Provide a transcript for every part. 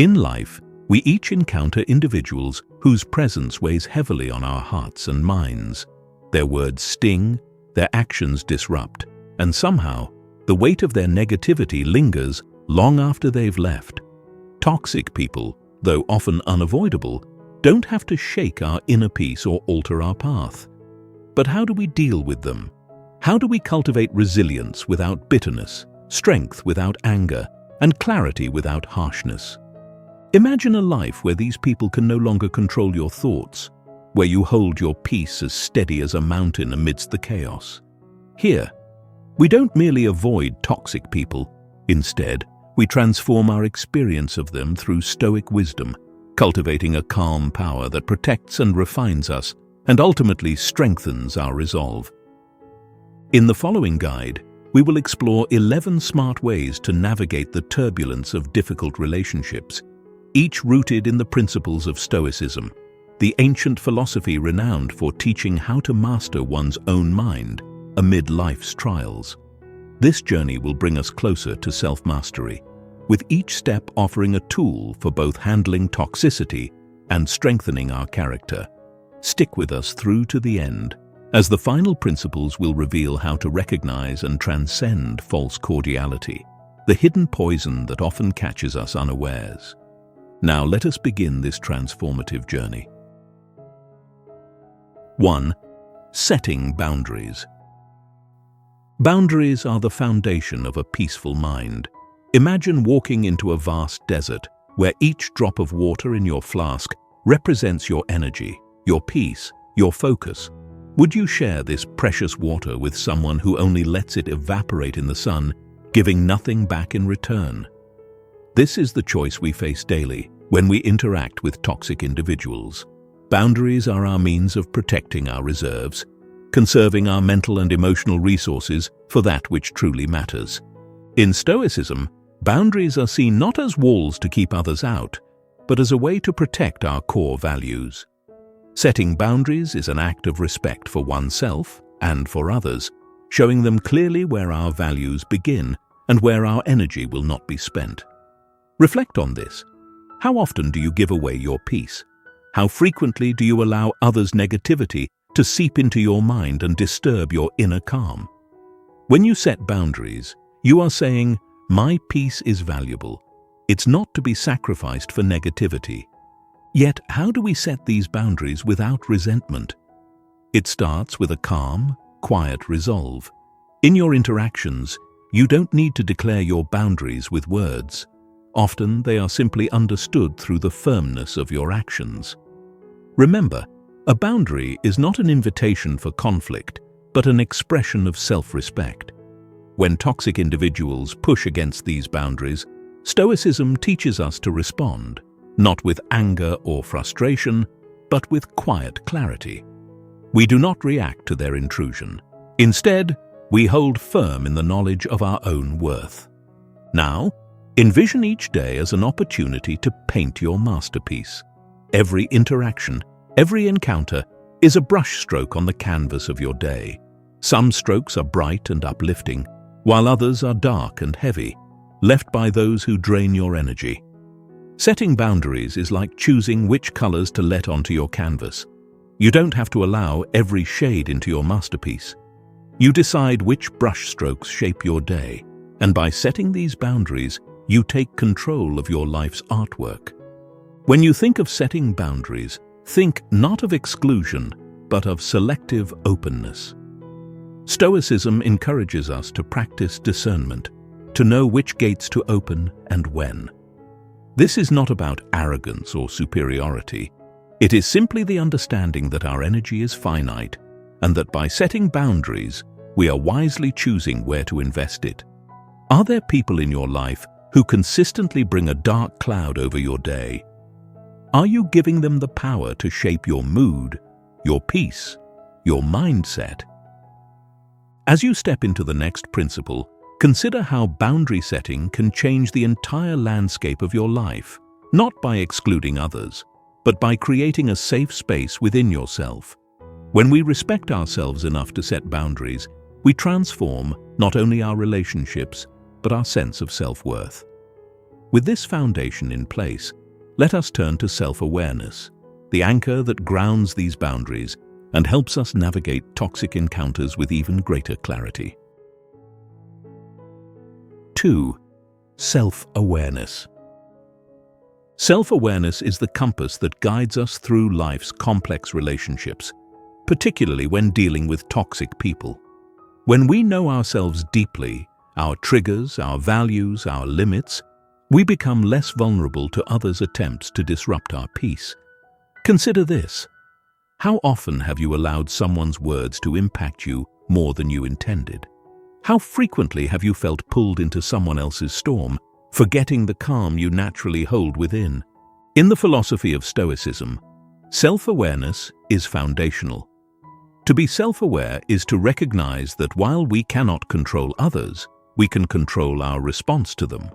In life, we each encounter individuals whose presence weighs heavily on our hearts and minds. Their words sting, their actions disrupt, and somehow, the weight of their negativity lingers long after they've left. Toxic people, though often unavoidable, don't have to shake our inner peace or alter our path. But how do we deal with them? How do we cultivate resilience without bitterness, strength without anger, and clarity without harshness? Imagine a life where these people can no longer control your thoughts, where you hold your peace as steady as a mountain amidst the chaos. Here, we don't merely avoid toxic people. Instead, we transform our experience of them through Stoic wisdom, cultivating a calm power that protects and refines us and ultimately strengthens our resolve. In the following guide, we will explore 11 smart ways to navigate the turbulence of difficult relationships, each rooted in the principles of Stoicism, the ancient philosophy renowned for teaching how to master one's own mind amid life's trials. This journey will bring us closer to self-mastery, with each step offering a tool for both handling toxicity and strengthening our character. Stick with us through to the end, as the final principles will reveal how to recognize and transcend false cordiality, the hidden poison that often catches us unawares. Now let us begin this transformative journey. 1. Setting boundaries. Boundaries are the foundation of a peaceful mind. Imagine walking into a vast desert where each drop of water in your flask represents your energy, your peace, your focus. Would you share this precious water with someone who only lets it evaporate in the sun, giving nothing back in return? This is the choice we face daily when we interact with toxic individuals. Boundaries are our means of protecting our reserves, conserving our mental and emotional resources for that which truly matters. In Stoicism, boundaries are seen not as walls to keep others out, but as a way to protect our core values. Setting boundaries is an act of respect for oneself and for others, showing them clearly where our values begin and where our energy will not be spent. Reflect on this. How often do you give away your peace? How frequently do you allow others' negativity to seep into your mind and disturb your inner calm? When you set boundaries, you are saying, "My peace is valuable. It's not to be sacrificed for negativity." Yet, how do we set these boundaries without resentment? It starts with a calm, quiet resolve. In your interactions, you don't need to declare your boundaries with words. Often, they are simply understood through the firmness of your actions. Remember, a boundary is not an invitation for conflict, but an expression of self-respect. When toxic individuals push against these boundaries, Stoicism teaches us to respond, not with anger or frustration, but with quiet clarity. We do not react to their intrusion. Instead, we hold firm in the knowledge of our own worth. Now, envision each day as an opportunity to paint your masterpiece. Every interaction, every encounter is a brushstroke on the canvas of your day. Some strokes are bright and uplifting, while others are dark and heavy, left by those who drain your energy. Setting boundaries is like choosing which colors to let onto your canvas. You don't have to allow every shade into your masterpiece. You decide which brushstrokes shape your day, and by setting these boundaries, you take control of your life's artwork. When you think of setting boundaries, think not of exclusion, but of selective openness. Stoicism encourages us to practice discernment, to know which gates to open and when. This is not about arrogance or superiority. It is simply the understanding that our energy is finite, and that by setting boundaries, we are wisely choosing where to invest it. Are there people in your life who consistently bring a dark cloud over your day? Are you giving them the power to shape your mood, your peace, your mindset? As you step into the next principle, consider how boundary setting can change the entire landscape of your life, not by excluding others, but by creating a safe space within yourself. When we respect ourselves enough to set boundaries, we transform not only our relationships, but our sense of self-worth. With this foundation in place, let us turn to self-awareness, the anchor that grounds these boundaries and helps us navigate toxic encounters with even greater clarity. 2. Self-awareness. Self-awareness is the compass that guides us through life's complex relationships, particularly when dealing with toxic people. When we know ourselves deeply, our triggers, our values, our limits, we become less vulnerable to others' attempts to disrupt our peace. Consider this. How often have you allowed someone's words to impact you more than you intended? How frequently have you felt pulled into someone else's storm, forgetting the calm you naturally hold within? In the philosophy of Stoicism, self-awareness is foundational. To be self-aware is to recognize that while we cannot control others, we can control our response to them.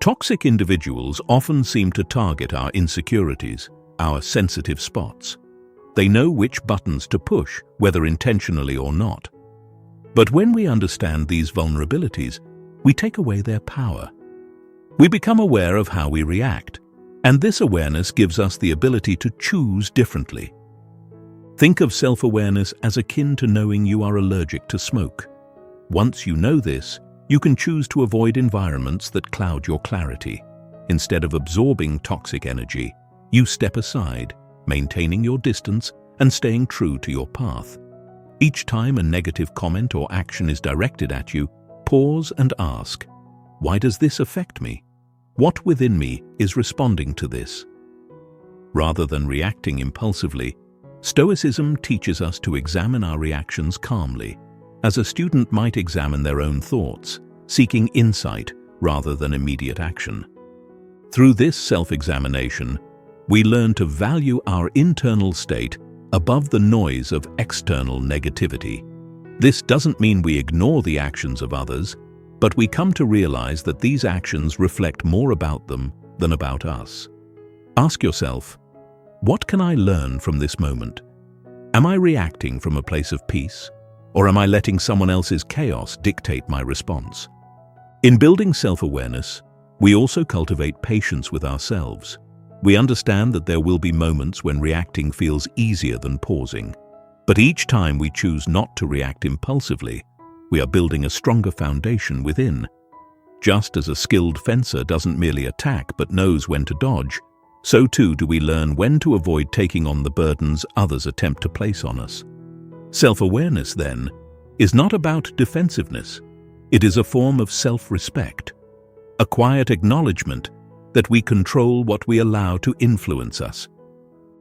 Toxic individuals often seem to target our insecurities, our sensitive spots. They know which buttons to push, whether intentionally or not. But when we understand these vulnerabilities, we take away their power. We become aware of how we react, and this awareness gives us the ability to choose differently. Think of self-awareness as akin to knowing you are allergic to smoke. Once you know this, you can choose to avoid environments that cloud your clarity. Instead of absorbing toxic energy, you step aside, maintaining your distance and staying true to your path. Each time a negative comment or action is directed at you, pause and ask, why does this affect me? What within me is responding to this? Rather than reacting impulsively, Stoicism teaches us to examine our reactions calmly, as a student might examine their own thoughts, seeking insight rather than immediate action. Through this self-examination, we learn to value our internal state above the noise of external negativity. This doesn't mean we ignore the actions of others, but we come to realize that these actions reflect more about them than about us. Ask yourself, what can I learn from this moment? Am I reacting from a place of peace, or am I letting someone else's chaos dictate my response? In building self-awareness, we also cultivate patience with ourselves. We understand that there will be moments when reacting feels easier than pausing. But each time we choose not to react impulsively, we are building a stronger foundation within. Just as a skilled fencer doesn't merely attack but knows when to dodge, so too do we learn when to avoid taking on the burdens others attempt to place on us. Self-awareness, then, is not about defensiveness. It is a form of self-respect, a quiet acknowledgement that we control what we allow to influence us.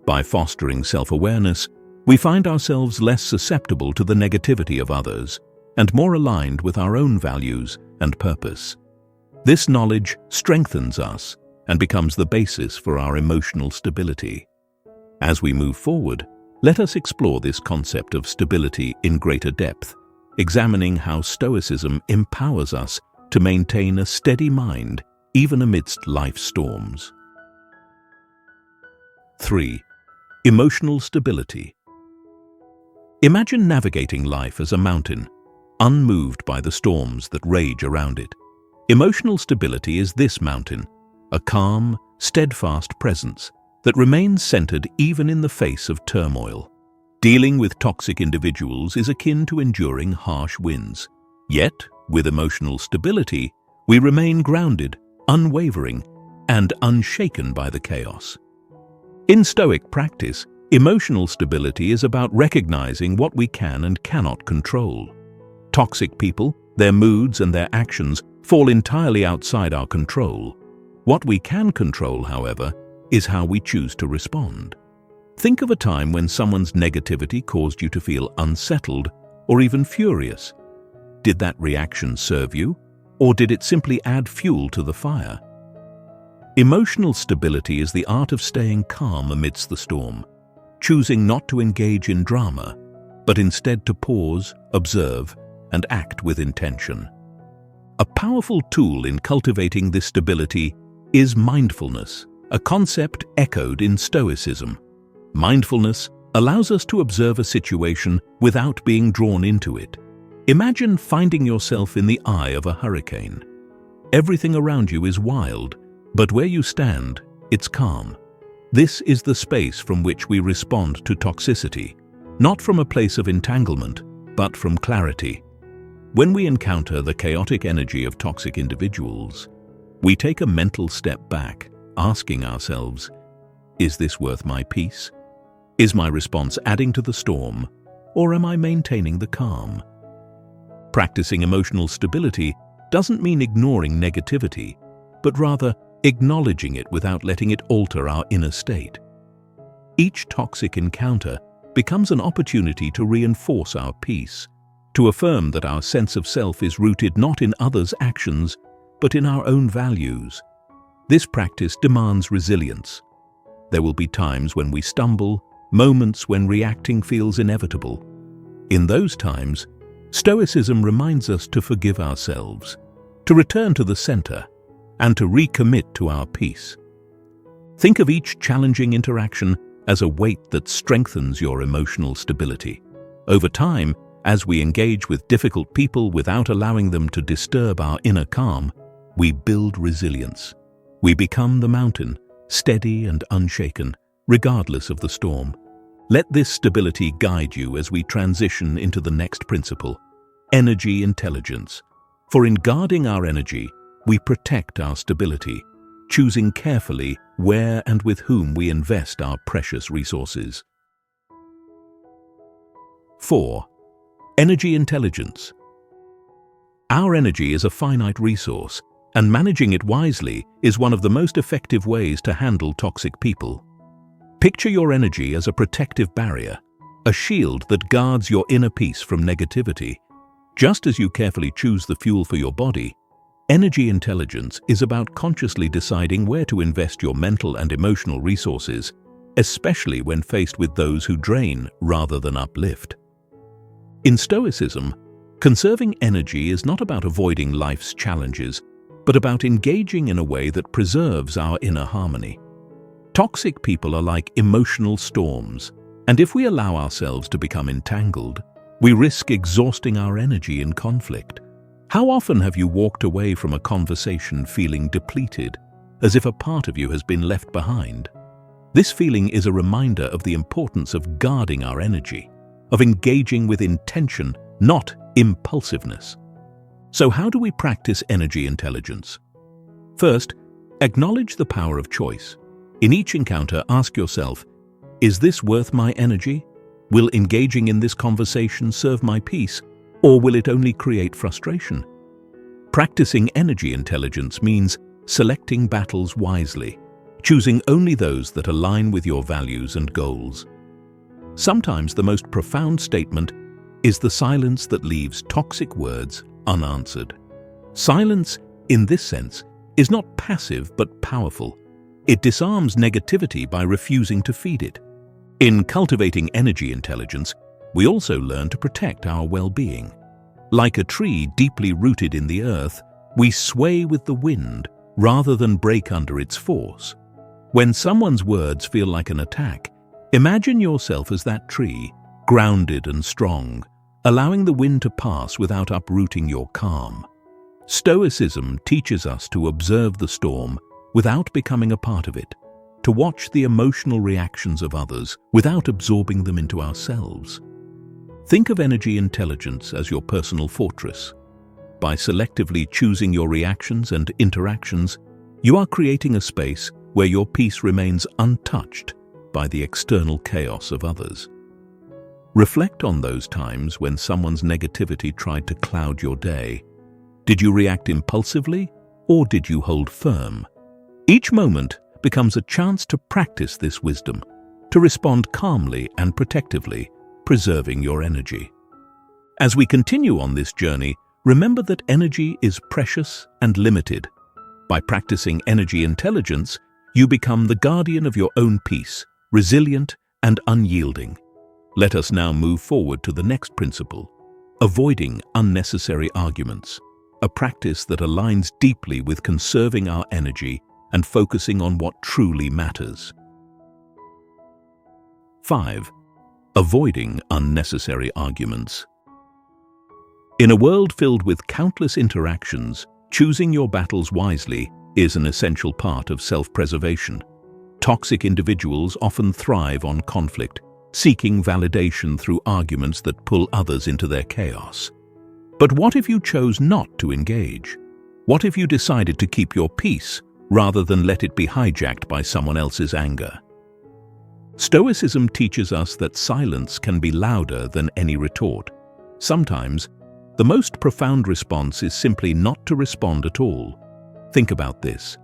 By fostering self-awareness, we find ourselves less susceptible to the negativity of others and more aligned with our own values and purpose. This knowledge strengthens us and becomes the basis for our emotional stability. As we move forward, let us explore this concept of stability in greater depth, examining how Stoicism empowers us to maintain a steady mind even amidst life's storms. 3. Emotional stability. Imagine navigating life as a mountain, unmoved by the storms that rage around it. Emotional stability is this mountain, a calm, steadfast presence that remains centered even in the face of turmoil. Dealing with toxic individuals is akin to enduring harsh winds. Yet, with emotional stability, we remain grounded, unwavering, and unshaken by the chaos. In Stoic practice, emotional stability is about recognizing what we can and cannot control. Toxic people, their moods and their actions fall entirely outside our control. What we can control, however, is how we choose to respond. Think of a time when someone's negativity caused you to feel unsettled or even furious. Did that reaction serve you, or did it simply add fuel to the fire? Emotional stability is the art of staying calm amidst the storm, choosing not to engage in drama, but instead to pause, observe, and act with intention. A powerful tool in cultivating this stability is mindfulness, a concept echoed in Stoicism. Mindfulness allows us to observe a situation without being drawn into it. Imagine finding yourself in the eye of a hurricane. Everything around you is wild, but where you stand, it's calm. This is the space from which we respond to toxicity, not from a place of entanglement, but from clarity. When we encounter the chaotic energy of toxic individuals, we take a mental step back, asking ourselves, is this worth my peace? Is my response adding to the storm, or am I maintaining the calm? Practicing emotional stability doesn't mean ignoring negativity, but rather acknowledging it without letting it alter our inner state. Each toxic encounter becomes an opportunity to reinforce our peace, to affirm that our sense of self is rooted not in others' actions, but in our own values. This practice demands resilience. There will be times when we stumble, moments when reacting feels inevitable. In those times, Stoicism reminds us to forgive ourselves, to return to the center, and to recommit to our peace. Think of each challenging interaction as a weight that strengthens your emotional stability. Over time, as we engage with difficult people without allowing them to disturb our inner calm, we build resilience. We become the mountain, steady and unshaken, regardless of the storm. Let this stability guide you as we transition into the next principle, energy intelligence. For in guarding our energy, we protect our stability, choosing carefully where and with whom we invest our precious resources. 4. Energy intelligence. Our energy is a finite resource, and managing it wisely is one of the most effective ways to handle toxic people. Picture your energy as a protective barrier, a shield that guards your inner peace from negativity. Just as you carefully choose the fuel for your body, energy intelligence is about consciously deciding where to invest your mental and emotional resources, especially when faced with those who drain rather than uplift. In Stoicism, conserving energy is not about avoiding life's challenges, but about engaging in a way that preserves our inner harmony. Toxic people are like emotional storms, and if we allow ourselves to become entangled, we risk exhausting our energy in conflict. How often have you walked away from a conversation feeling depleted, as if a part of you has been left behind? This feeling is a reminder of the importance of guarding our energy, of engaging with intention, not impulsiveness. So how do we practice energy intelligence? First, acknowledge the power of choice. In each encounter, ask yourself, is this worth my energy? Will engaging in this conversation serve my peace, or will it only create frustration? Practicing energy intelligence means selecting battles wisely, choosing only those that align with your values and goals. Sometimes the most profound statement is the silence that leaves toxic words unanswered. Silence, in this sense, is not passive but powerful. It disarms negativity by refusing to feed it. In cultivating energy intelligence, we also learn to protect our well-being. Like a tree deeply rooted in the earth, we sway with the wind rather than break under its force. When someone's words feel like an attack, imagine yourself as that tree, grounded and strong, allowing the wind to pass without uprooting your calm. Stoicism teaches us to observe the storm without becoming a part of it, to watch the emotional reactions of others without absorbing them into ourselves. Think of energy intelligence as your personal fortress. By selectively choosing your reactions and interactions, you are creating a space where your peace remains untouched by the external chaos of others. Reflect on those times when someone's negativity tried to cloud your day. Did you react impulsively, or did you hold firm? Each moment becomes a chance to practice this wisdom, to respond calmly and protectively, preserving your energy. As we continue on this journey, remember that energy is precious and limited. By practicing energy intelligence, you become the guardian of your own peace, resilient and unyielding. Let us now move forward to the next principle, avoiding unnecessary arguments, a practice that aligns deeply with conserving our energy and focusing on what truly matters. 5. Avoiding unnecessary arguments. In a world filled with countless interactions, choosing your battles wisely is an essential part of self-preservation. Toxic individuals often thrive on conflict, seeking validation through arguments that pull others into their chaos. But what if you chose not to engage? What if you decided to keep your peace rather than let it be hijacked by someone else's anger? Stoicism teaches us that silence can be louder than any retort. Sometimes, the most profound response is simply not to respond at all. Think about this.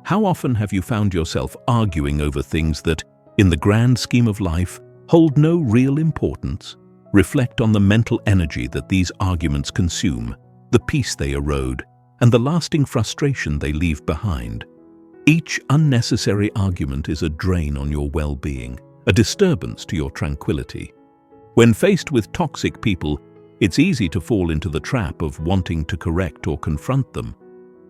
How often have you found yourself arguing over things that, in the grand scheme of life, hold no real importance? Reflect on the mental energy that these arguments consume, the peace they erode, and the lasting frustration they leave behind. Each unnecessary argument is a drain on your well-being, a disturbance to your tranquility. When faced with toxic people, it's easy to fall into the trap of wanting to correct or confront them.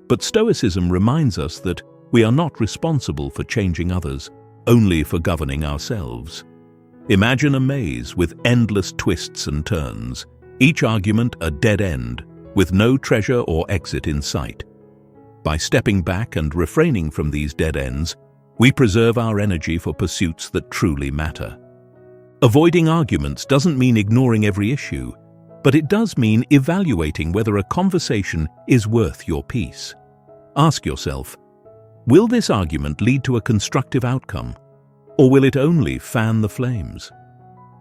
But Stoicism reminds us that we are not responsible for changing others, only for governing ourselves. Imagine a maze with endless twists and turns, each argument a dead end, with no treasure or exit in sight. By stepping back and refraining from these dead ends, we preserve our energy for pursuits that truly matter. Avoiding arguments doesn't mean ignoring every issue, but it does mean evaluating whether a conversation is worth your peace. Ask yourself, will this argument lead to a constructive outcome, or will it only fan the flames?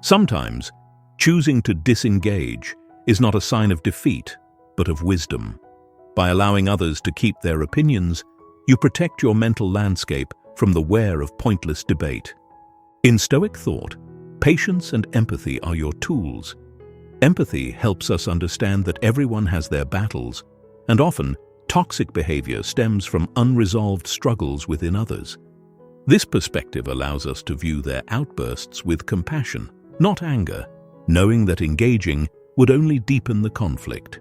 Sometimes, choosing to disengage is not a sign of defeat, but of wisdom. By allowing others to keep their opinions, you protect your mental landscape from the wear of pointless debate. In Stoic thought, patience and empathy are your tools. Empathy helps us understand that everyone has their battles, and often, toxic behavior stems from unresolved struggles within others. This perspective allows us to view their outbursts with compassion, not anger, knowing that engaging would only deepen the conflict.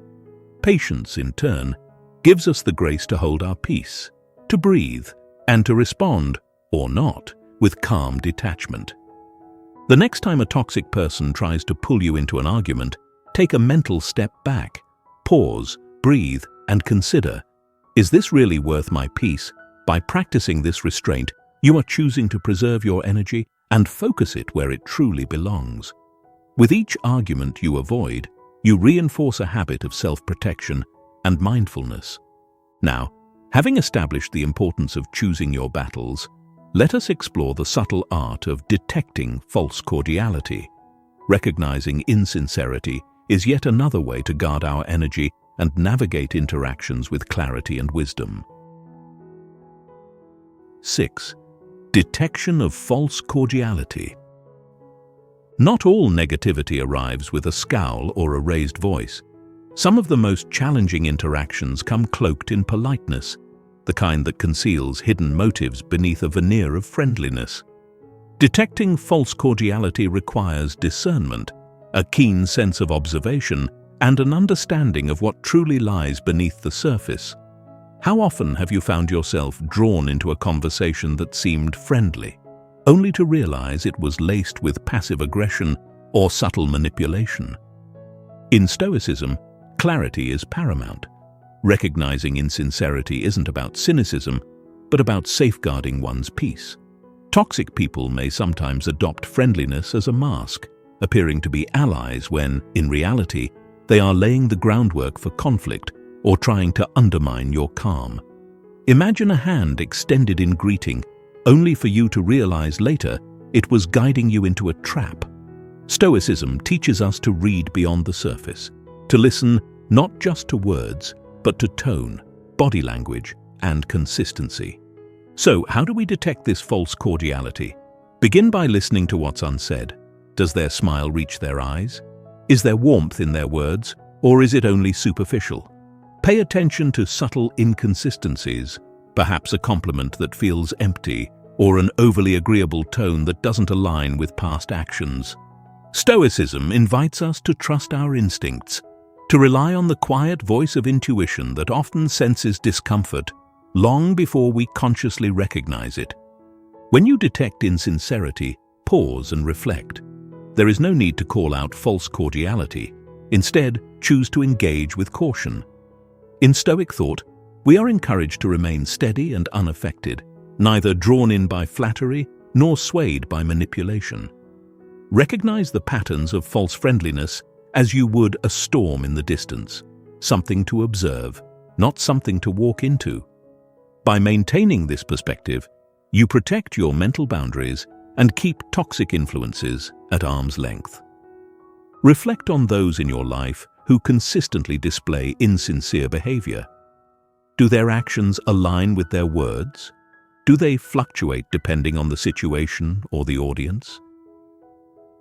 Patience, in turn, gives us the grace to hold our peace, to breathe, and to respond, or not, with calm detachment. The next time a toxic person tries to pull you into an argument, take a mental step back, pause, breathe, and consider, is this really worth my peace? By practicing this restraint, you are choosing to preserve your energy and focus it where it truly belongs. With each argument you avoid, you reinforce a habit of self-protection and mindfulness. Now, having established the importance of choosing your battles, let us explore the subtle art of detecting false cordiality. Recognizing insincerity is yet another way to guard our energy and navigate interactions with clarity and wisdom. 6. Detection of false cordiality. Not all negativity arrives with a scowl or a raised voice. Some of the most challenging interactions come cloaked in politeness, the kind that conceals hidden motives beneath a veneer of friendliness. Detecting false cordiality requires discernment, a keen sense of observation, and an understanding of what truly lies beneath the surface. How often have you found yourself drawn into a conversation that seemed friendly, only to realize it was laced with passive aggression or subtle manipulation? In Stoicism, clarity is paramount. Recognizing insincerity isn't about cynicism, but about safeguarding one's peace. Toxic people may sometimes adopt friendliness as a mask, appearing to be allies when, in reality, they are laying the groundwork for conflict or trying to undermine your calm. Imagine a hand extended in greeting, only for you to realize later it was guiding you into a trap. Stoicism teaches us to read beyond the surface, to listen not just to words, but to tone, body language, and consistency. So, how do we detect this false cordiality? Begin by listening to what's unsaid. Does their smile reach their eyes? Is there warmth in their words, or is it only superficial? Pay attention to subtle inconsistencies, perhaps a compliment that feels empty, or an overly agreeable tone that doesn't align with past actions. Stoicism invites us to trust our instincts, to rely on the quiet voice of intuition that often senses discomfort long before we consciously recognize it. When you detect insincerity, pause and reflect. There is no need to call out false cordiality. Instead, choose to engage with caution. In Stoic thought, we are encouraged to remain steady and unaffected, neither drawn in by flattery nor swayed by manipulation. Recognize the patterns of false friendliness as you would a storm in the distance, something to observe, not something to walk into. By maintaining this perspective, you protect your mental boundaries and keep toxic influences at arm's length. Reflect on those in your life who consistently display insincere behavior. Do their actions align with their words? Do they fluctuate depending on the situation or the audience?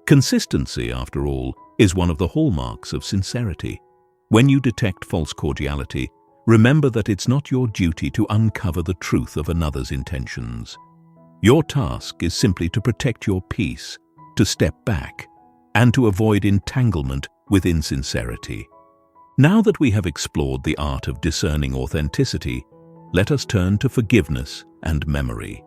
Consistency, after all, is one of the hallmarks of sincerity. When you detect false cordiality, remember that it's not your duty to uncover the truth of another's intentions. Your task is simply to protect your peace, to step back, and to avoid entanglement with insincerity. Now that we have explored the art of discerning authenticity, let us turn to forgiveness and memory.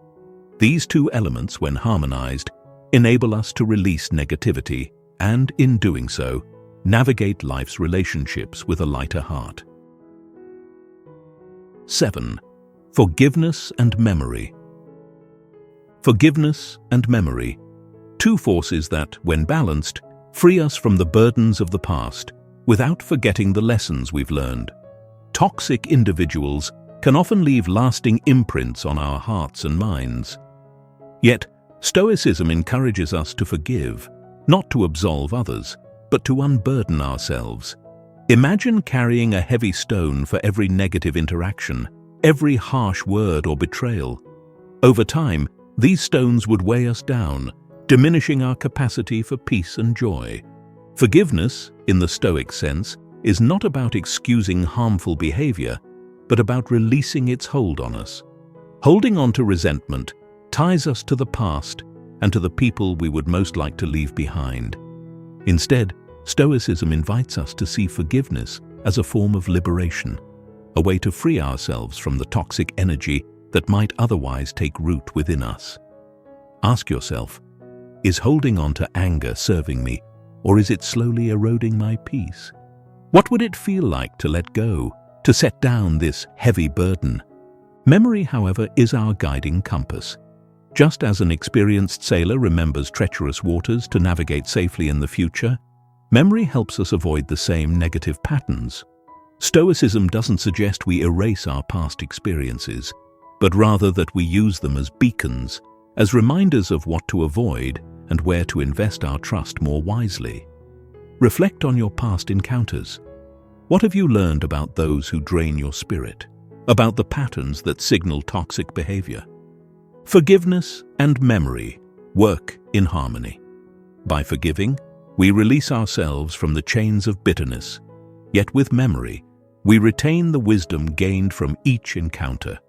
These two elements, when harmonized, enable us to release negativity and, in doing so, navigate life's relationships with a lighter heart. 7. Forgiveness and memory. Forgiveness and memory, two forces that, when balanced, free us from the burdens of the past without forgetting the lessons we've learned. Toxic individuals can often leave lasting imprints on our hearts and minds. Yet, Stoicism encourages us to forgive, not to absolve others, but to unburden ourselves. Imagine carrying a heavy stone for every negative interaction, every harsh word or betrayal. Over time, these stones would weigh us down, diminishing our capacity for peace and joy. Forgiveness, in the Stoic sense, is not about excusing harmful behavior, but about releasing its hold on us. Holding on to resentment ties us to the past and to the people we would most like to leave behind. Instead, Stoicism invites us to see forgiveness as a form of liberation, a way to free ourselves from the toxic energy that might otherwise take root within us. Ask yourself, is holding on to anger serving me, or is it slowly eroding my peace? What would it feel like to let go, to set down this heavy burden? Memory, however, is our guiding compass. Just as an experienced sailor remembers treacherous waters to navigate safely in the future, memory helps us avoid the same negative patterns. Stoicism doesn't suggest we erase our past experiences, but rather that we use them as beacons, as reminders of what to avoid and where to invest our trust more wisely. Reflect on your past encounters. What have you learned about those who drain your spirit, about the patterns that signal toxic behavior? Forgiveness and memory work in harmony. By forgiving, we release ourselves from the chains of bitterness, yet with memory, we retain the wisdom gained from each encounter.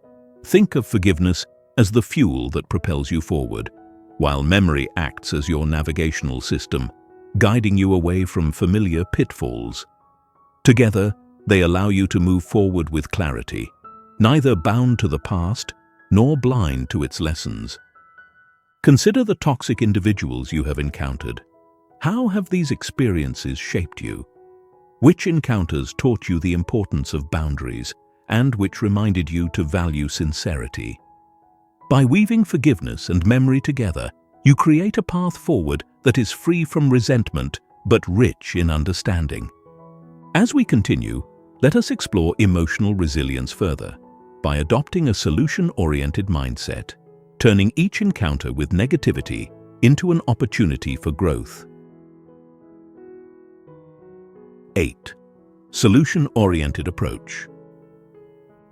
Think of forgiveness as the fuel that propels you forward, while memory acts as your navigational system, guiding you away from familiar pitfalls. Together, they allow you to move forward with clarity, neither bound to the past nor blind to its lessons. Consider the toxic individuals you have encountered. How have these experiences shaped you? Which encounters taught you the importance of boundaries, and which reminded you to value sincerity? By weaving forgiveness and memory together, you create a path forward that is free from resentment but rich in understanding. As we continue, let us explore emotional resilience further by adopting a solution-oriented mindset, turning each encounter with negativity into an opportunity for growth. 8. Solution-oriented approach.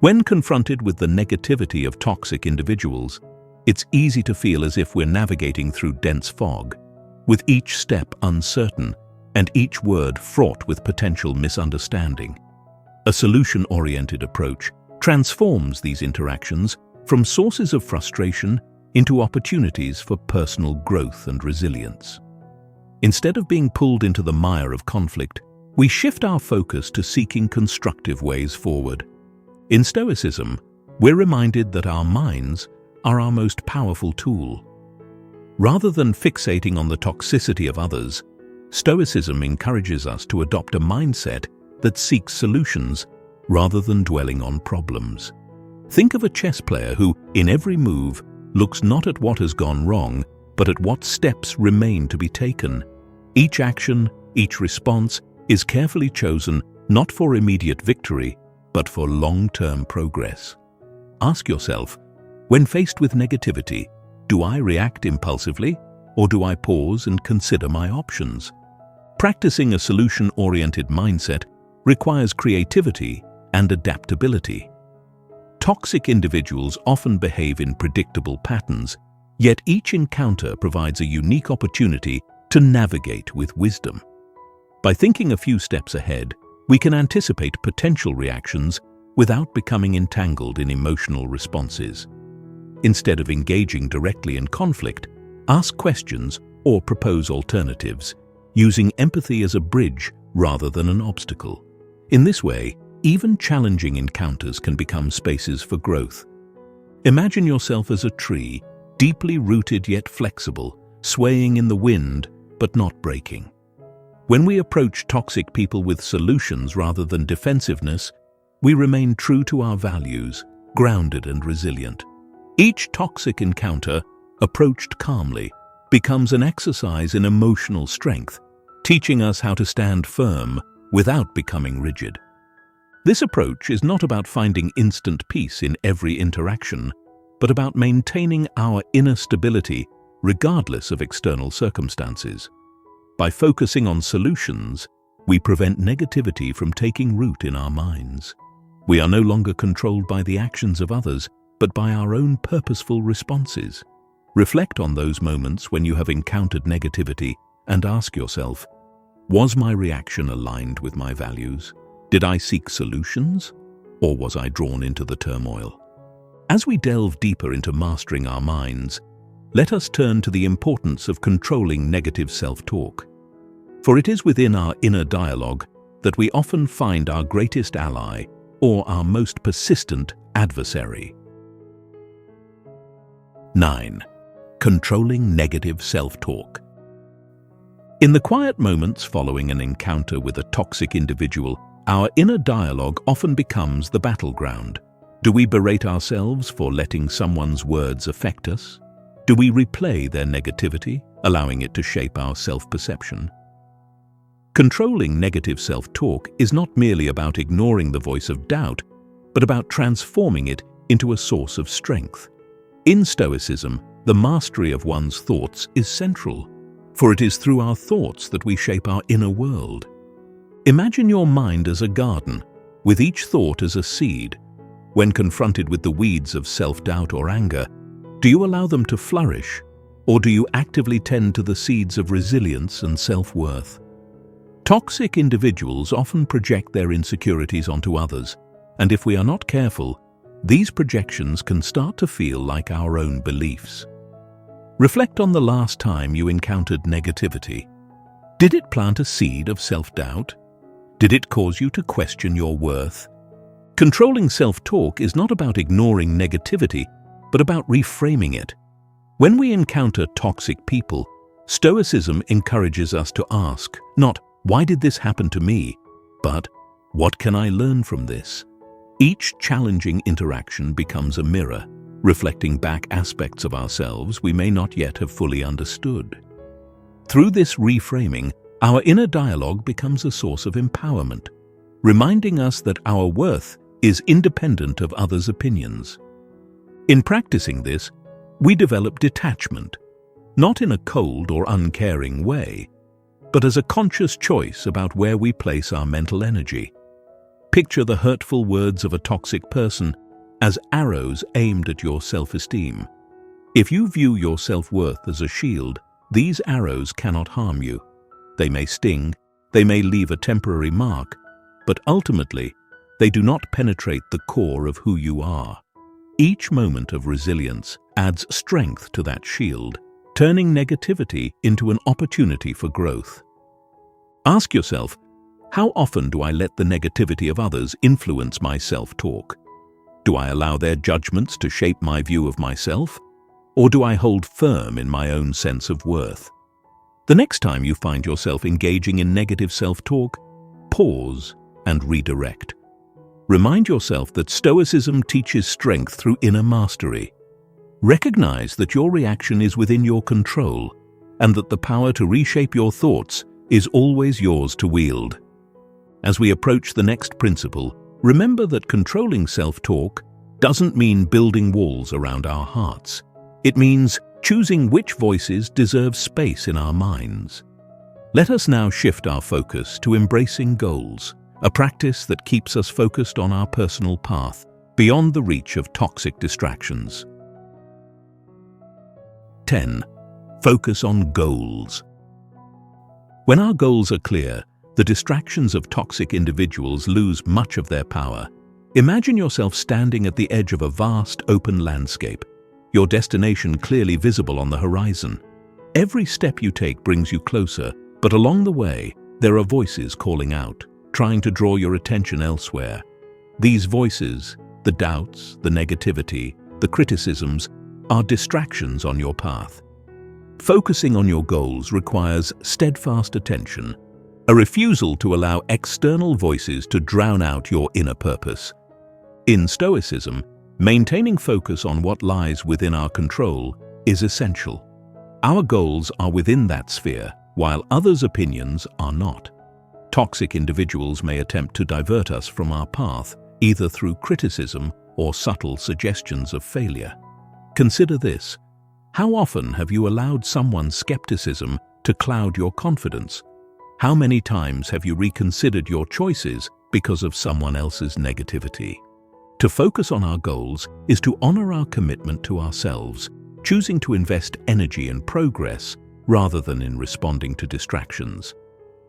When confronted with the negativity of toxic individuals, it's easy to feel as if we're navigating through dense fog, with each step uncertain and each word fraught with potential misunderstanding. A solution-oriented approach transforms these interactions from sources of frustration into opportunities for personal growth and resilience. Instead of being pulled into the mire of conflict, we shift our focus to seeking constructive ways forward. In Stoicism, we're reminded that our minds are our most powerful tool. Rather than fixating on the toxicity of others, Stoicism encourages us to adopt a mindset that seeks solutions rather than dwelling on problems. Think of a chess player who, in every move, looks not at what has gone wrong, but at what steps remain to be taken. Each action, each response, is carefully chosen not for immediate victory, but for long-term progress. Ask yourself, when faced with negativity, do I react impulsively, or do I pause and consider my options? Practicing a solution-oriented mindset requires creativity and adaptability. Toxic individuals often behave in predictable patterns, yet each encounter provides a unique opportunity to navigate with wisdom. By thinking a few steps ahead, we can anticipate potential reactions without becoming entangled in emotional responses. Instead of engaging directly in conflict, ask questions or propose alternatives, using empathy as a bridge rather than an obstacle. In this way, even challenging encounters can become spaces for growth. Imagine yourself as a tree, deeply rooted yet flexible, swaying in the wind but not breaking. When we approach toxic people with solutions rather than defensiveness, we remain true to our values, grounded and resilient. Each toxic encounter, approached calmly, becomes an exercise in emotional strength, teaching us how to stand firm without becoming rigid. This approach is not about finding instant peace in every interaction, but about maintaining our inner stability regardless of external circumstances. By focusing on solutions, we prevent negativity from taking root in our minds. We are no longer controlled by the actions of others, but by our own purposeful responses. Reflect on those moments when you have encountered negativity and ask yourself, was my reaction aligned with my values? Did I seek solutions, or was I drawn into the turmoil? As we delve deeper into mastering our minds, let us turn to the importance of controlling negative self-talk. For it is within our inner dialogue that we often find our greatest ally or our most persistent adversary. 9. Controlling negative self-talk. In the quiet moments following an encounter with a toxic individual, our inner dialogue often becomes the battleground. Do we berate ourselves for letting someone's words affect us? Do we replay their negativity, allowing it to shape our self-perception? Controlling negative self-talk is not merely about ignoring the voice of doubt, but about transforming it into a source of strength. In Stoicism, the mastery of one's thoughts is central, for it is through our thoughts that we shape our inner world. Imagine your mind as a garden, with each thought as a seed. When confronted with the weeds of self-doubt or anger, do you allow them to flourish, or do you actively tend to the seeds of resilience and self-worth? Toxic individuals often project their insecurities onto others, and if we are not careful, these projections can start to feel like our own beliefs. Reflect on the last time you encountered negativity. Did it plant a seed of self-doubt? Did it cause you to question your worth? Controlling self-talk is not about ignoring negativity, but about reframing it. When we encounter toxic people, Stoicism encourages us to ask, not, "Why did this happen to me?" but, "What can I learn from this?" Each challenging interaction becomes a mirror, reflecting back aspects of ourselves we may not yet have fully understood. Through this reframing, our inner dialogue becomes a source of empowerment, reminding us that our worth is independent of others' opinions. In practicing this, we develop detachment, not in a cold or uncaring way, but as a conscious choice about where we place our mental energy. Picture the hurtful words of a toxic person as arrows aimed at your self-esteem. If you view your self-worth as a shield, these arrows cannot harm you. They may sting, they may leave a temporary mark, but ultimately, they do not penetrate the core of who you are. Each moment of resilience adds strength to that shield, turning negativity into an opportunity for growth. Ask yourself, how often do I let the negativity of others influence my self-talk? Do I allow their judgments to shape my view of myself? Or do I hold firm in my own sense of worth? The next time you find yourself engaging in negative self-talk, pause and redirect. Remind yourself that Stoicism teaches strength through inner mastery. Recognize that your reaction is within your control and that the power to reshape your thoughts is always yours to wield. As we approach the next principle, remember that controlling self-talk doesn't mean building walls around our hearts. It means choosing which voices deserve space in our minds. Let us now shift our focus to embracing goals, a practice that keeps us focused on our personal path, beyond the reach of toxic distractions. 10. Focus on goals. When our goals are clear, the distractions of toxic individuals lose much of their power. Imagine yourself standing at the edge of a vast open landscape, your destination clearly visible on the horizon. Every step you take brings you closer, but along the way, there are voices calling out, trying to draw your attention elsewhere. These voices, the doubts, the negativity, the criticisms, are distractions on your path. Focusing on your goals requires steadfast attention, a refusal to allow external voices to drown out your inner purpose. In Stoicism, maintaining focus on what lies within our control is essential. Our goals are within that sphere, while others' opinions are not. Toxic individuals may attempt to divert us from our path, either through criticism or subtle suggestions of failure. Consider this. How often have you allowed someone's skepticism to cloud your confidence? How many times have you reconsidered your choices because of someone else's negativity? To focus on our goals is to honor our commitment to ourselves, choosing to invest energy in progress rather than in responding to distractions.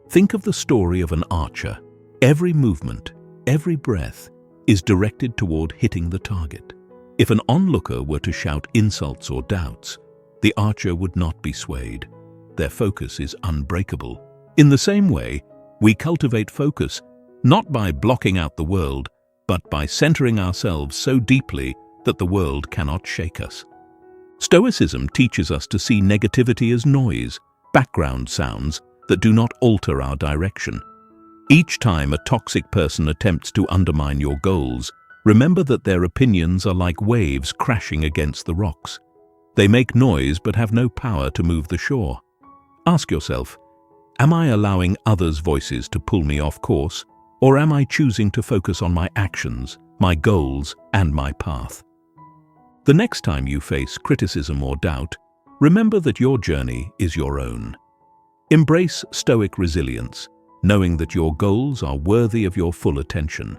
Think of the story of an archer. Every movement, every breath is directed toward hitting the target. If an onlooker were to shout insults or doubts, the archer would not be swayed. Their focus is unbreakable. In the same way, we cultivate focus, not by blocking out the world, but by centering ourselves so deeply that the world cannot shake us. Stoicism teaches us to see negativity as noise, background sounds that do not alter our direction. Each time a toxic person attempts to undermine your goals, remember that their opinions are like waves crashing against the rocks. They make noise but have no power to move the shore. Ask yourself, am I allowing others' voices to pull me off course, or am I choosing to focus on my actions, my goals, and my path? The next time you face criticism or doubt, remember that your journey is your own. Embrace Stoic resilience, knowing that your goals are worthy of your full attention.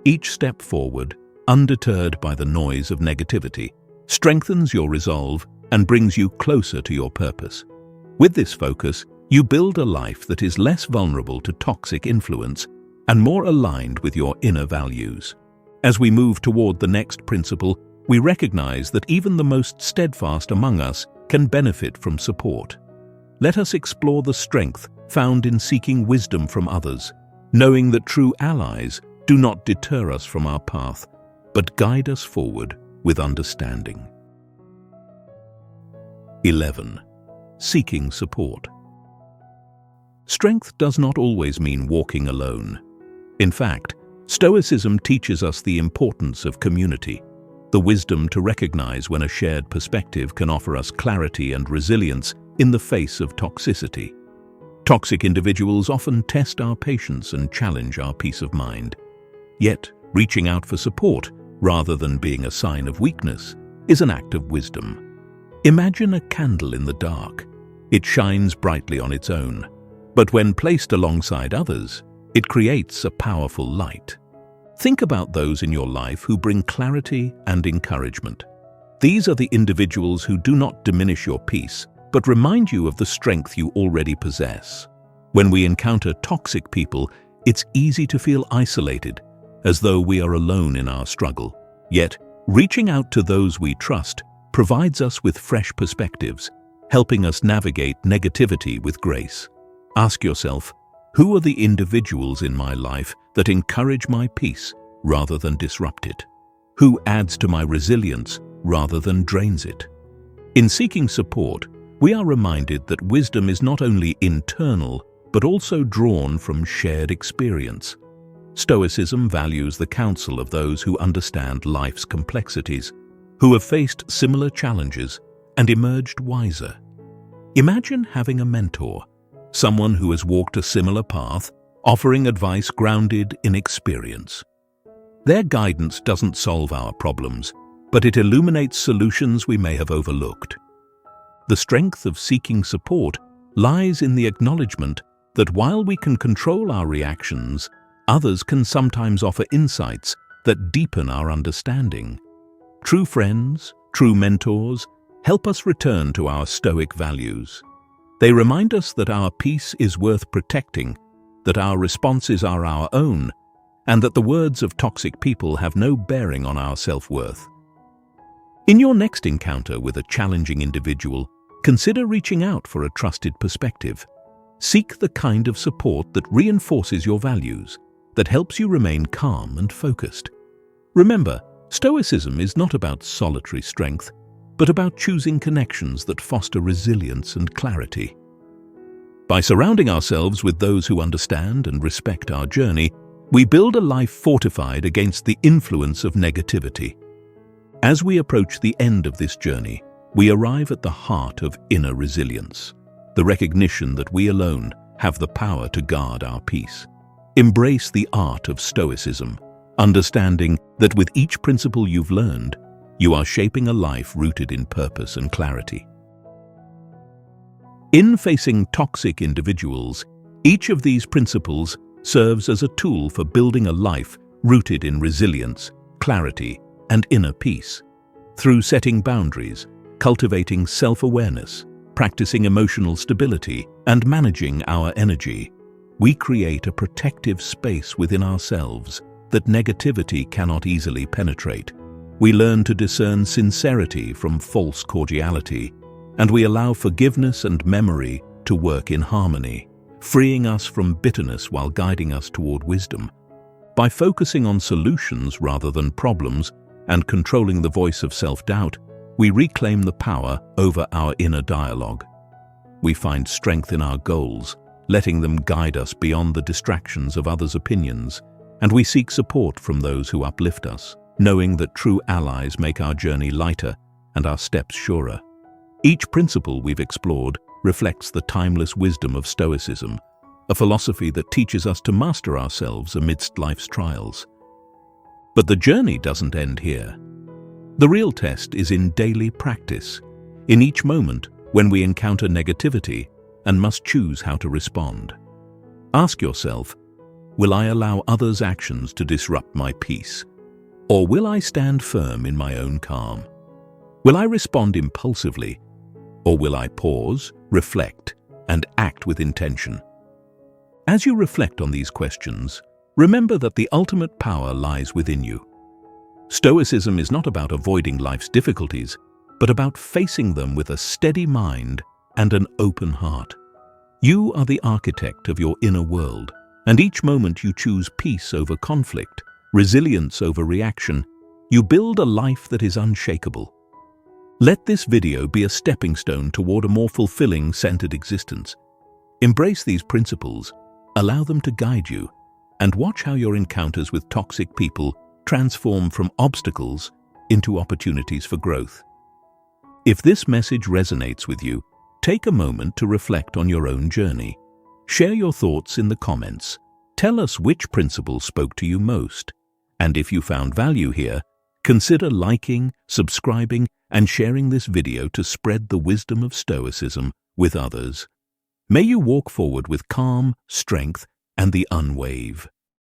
Each step forward, undeterred by the noise of negativity, strengthens your resolve and brings you closer to your purpose. With this focus, you build a life that is less vulnerable to toxic influence and more aligned with your inner values. As we move toward the next principle, we recognize that even the most steadfast among us can benefit from support. Let us explore the strength found in seeking wisdom from others, knowing that true allies do not deter us from our path, but guide us forward with understanding. 11. Seeking support. Strength does not always mean walking alone. In fact, Stoicism teaches us the importance of community, the wisdom to recognize when a shared perspective can offer us clarity and resilience in the face of toxicity. Toxic individuals often test our patience and challenge our peace of mind. Yet, reaching out for support, rather than being a sign of weakness, is an act of wisdom. Imagine a candle in the dark. It shines brightly on its own, but when placed alongside others, it creates a powerful light. Think about those in your life who bring clarity and encouragement. These are the individuals who do not diminish your peace, but remind you of the strength you already possess. When we encounter toxic people, it's easy to feel isolated, as though we are alone in our struggle. Yet, reaching out to those we trust provides us with fresh perspectives, helping us navigate negativity with grace. Ask yourself, who are the individuals in my life that encourage my peace rather than disrupt it? Who adds to my resilience rather than drains it? In seeking support, we are reminded that wisdom is not only internal, but also drawn from shared experience. Stoicism values the counsel of those who understand life's complexities, who have faced similar challenges and emerged wiser. Imagine having a mentor, someone who has walked a similar path, offering advice grounded in experience. Their guidance doesn't solve our problems, but it illuminates solutions we may have overlooked. The strength of seeking support lies in the acknowledgement that while we can control our reactions, others can sometimes offer insights that deepen our understanding. True friends, true mentors, help us return to our Stoic values. They remind us that our peace is worth protecting, that our responses are our own, and that the words of toxic people have no bearing on our self-worth. In your next encounter with a challenging individual, consider reaching out for a trusted perspective. Seek the kind of support that reinforces your values, that helps you remain calm and focused. Remember, Stoicism is not about solitary strength, but about choosing connections that foster resilience and clarity. By surrounding ourselves with those who understand and respect our journey, we build a life fortified against the influence of negativity. As we approach the end of this journey, we arrive at the heart of inner resilience, the recognition that we alone have the power to guard our peace. Embrace the art of Stoicism, understanding that with each principle you've learned, you are shaping a life rooted in purpose and clarity. In facing toxic individuals, each of these principles serves as a tool for building a life rooted in resilience, clarity, and inner peace. Through setting boundaries, cultivating self-awareness, practicing emotional stability, and managing our energy, we create a protective space within ourselves that negativity cannot easily penetrate. We learn to discern sincerity from false cordiality, and we allow forgiveness and memory to work in harmony, freeing us from bitterness while guiding us toward wisdom. By focusing on solutions rather than problems and controlling the voice of self-doubt, we reclaim the power over our inner dialogue. We find strength in our goals, letting them guide us beyond the distractions of others' opinions, and we seek support from those who uplift us, knowing that true allies make our journey lighter and our steps surer. Each principle we've explored reflects the timeless wisdom of Stoicism, a philosophy that teaches us to master ourselves amidst life's trials. But the journey doesn't end here. The real test is in daily practice, in each moment when we encounter negativity and must choose how to respond. Ask yourself, will I allow others' actions to disrupt my peace? Or will I stand firm in my own calm? Will I respond impulsively? Or will I pause, reflect, and act with intention? As you reflect on these questions, remember that the ultimate power lies within you. Stoicism is not about avoiding life's difficulties, but about facing them with a steady mind and an open heart. You are the architect of your inner world, and each moment you choose peace over conflict, resilience over reaction, you build a life that is unshakable. Let this video be a stepping stone toward a more fulfilling, centered existence. Embrace these principles, allow them to guide you, and watch how your encounters with toxic people transform from obstacles into opportunities for growth. If this message resonates with you, take a moment to reflect on your own journey. Share your thoughts in the comments. Tell us which principle spoke to you most. And if you found value here, consider liking, subscribing, and sharing this video to spread the wisdom of Stoicism with others. May you walk forward with calm, strength, and the unwave.